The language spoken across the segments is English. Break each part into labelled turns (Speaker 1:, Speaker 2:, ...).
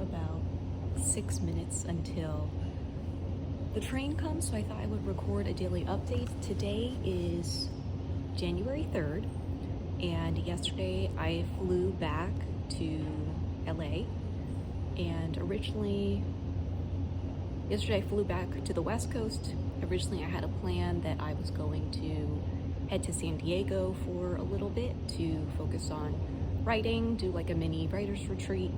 Speaker 1: about 6 minutes until the train comes, so I thought I would record a daily update. Today is January 3rd, and yesterday I flew back to LA. And yesterday I flew back to the West Coast. Originally I had a plan that I was going to head to San Diego for a little bit to focus on writing, do like a mini writer's retreat.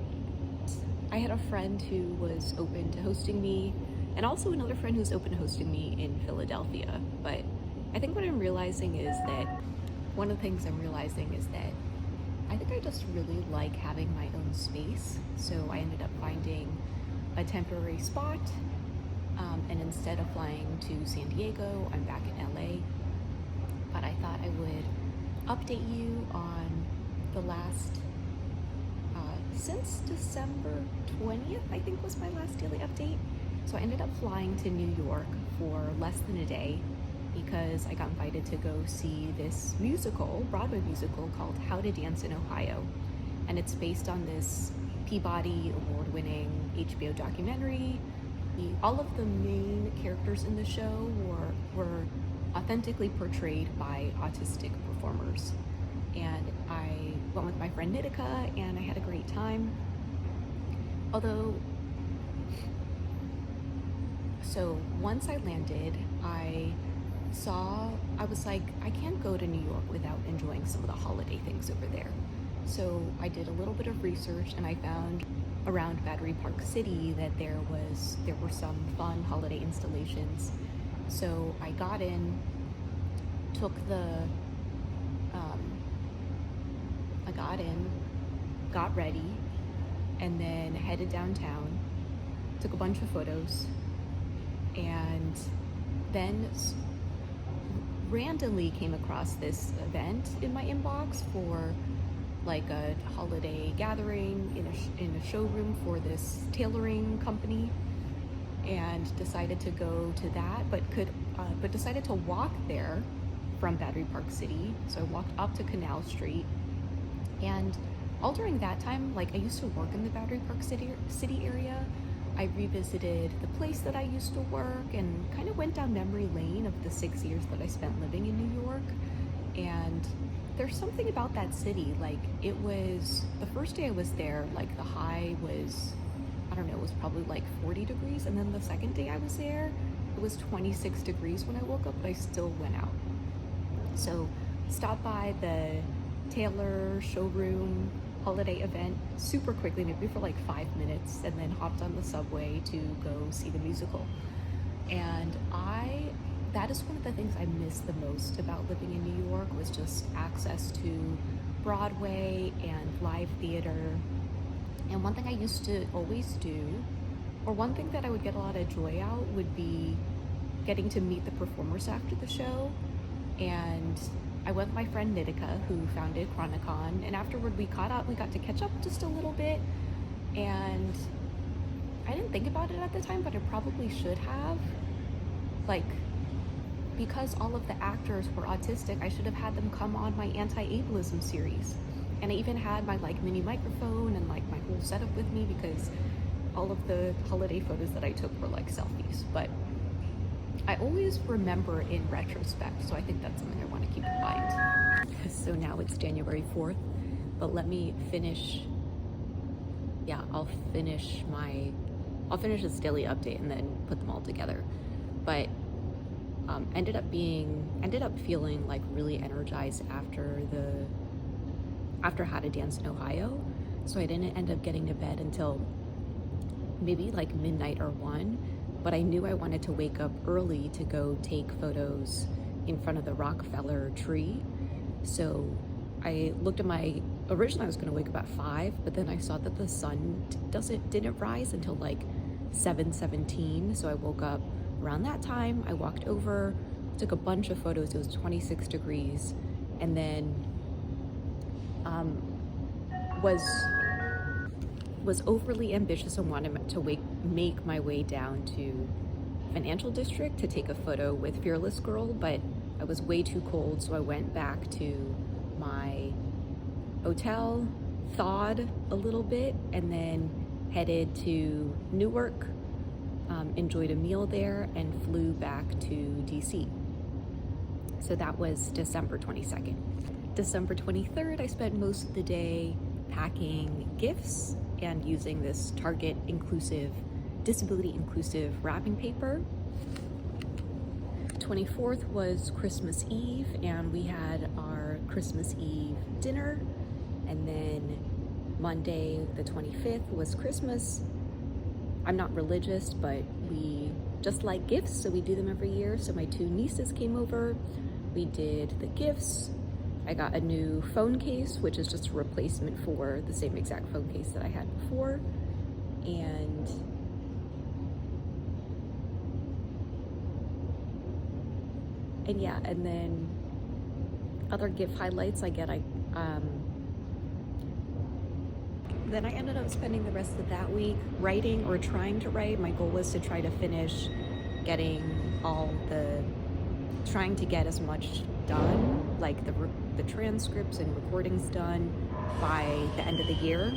Speaker 1: I had a friend who was open to hosting me, and also another friend who's open to hosting me in Philadelphia. But I think what I'm realizing is that one of the things I'm realizing is that I think I just really like having my own space. So I ended up finding a temporary spot, and instead of flying to San Diego, I'm back in LA. But I thought I would update you on the last, since December 20th, I think was my last daily update. So I ended up flying to New York for less than a day because I got invited to go see this Broadway musical called How to Dance in Ohio. And it's based on this Peabody award-winning HBO documentary. All of the main characters in the show were authentically portrayed by autistic performers. And I went with my friend Nitika, and I had a great time. So once I landed, I was like, I can't go to New York without enjoying some of the holiday things over there. So I did a little bit of research, and I found around Battery Park City that there were some fun holiday installations. So I got in, got ready, and then headed downtown, took a bunch of photos, and then randomly came across this event in my inbox for like a holiday gathering in a showroom for this tailoring company, and decided to go to that, but decided to walk there from Battery Park City. So I walked up to Canal Street, and all during that time, like, I used to work in the Battery Park City area. I revisited the place that I used to work and kind of went down memory lane of the 6 years that I spent living in New York. And there's something about that city. Like, it was, the first day I was there, like, the high was, I don't know, it was probably like 40 degrees. And then the second day I was there, it was 26 degrees when I woke up, but I still went out. So stopped by the Taylor showroom holiday event super quickly, maybe for like 5 minutes, and then hopped on the subway to go see the musical. And that is one of the things I miss the most about living in New York, was just access to Broadway and live theater. And one thing I used to always do, or one thing that I would get a lot of joy out, would be getting to meet the performers after the show. And I went with my friend Nitika, who founded Chronicon, and afterward we got to catch up just a little bit. And I didn't think about it at the time, but I probably should have. Like, because all of the actors were autistic, I should have had them come on my anti-ableism series. And I even had my like mini microphone and like my whole setup with me, because all of the holiday photos that I took were like selfies. But I always remember in retrospect, so I think that's something I want to keep in mind. So now it's January 4th, but let me finish. Yeah, I'll finish this daily update and then put them all together. But ended up feeling like really energized after How to Dance in Ohio. So I didn't end up getting to bed until maybe like midnight or 1. But I knew I wanted to wake up early to go take photos in front of the Rockefeller tree. So I looked at originally I was gonna wake up at 5, but then I saw that the sun didn't rise until like 7:17. So I woke up around that time. I walked over, took a bunch of photos. It was 26 degrees, and then was overly ambitious and wanted to make my way down to Financial District to take a photo with Fearless Girl, but I was way too cold, so I went back to my hotel, thawed a little bit, and then headed to Newark, enjoyed a meal there, and flew back to DC. So that was December 22nd. December 23rd, I spent most of the day packing gifts and using this Target disability inclusive wrapping paper. 24th was Christmas Eve, and we had our Christmas Eve dinner. And then Monday, the 25th, was Christmas. I'm not religious, but we just like gifts, so we do them every year. So my two nieces came over. We did the gifts. I got a new phone case, which is just a replacement for the same exact phone case that I had before. And yeah, and then other gift highlights then I ended up spending the rest of that week writing or trying to write. My goal was to try to finish trying to get as much done, like the transcripts and recordings done by the end of the year.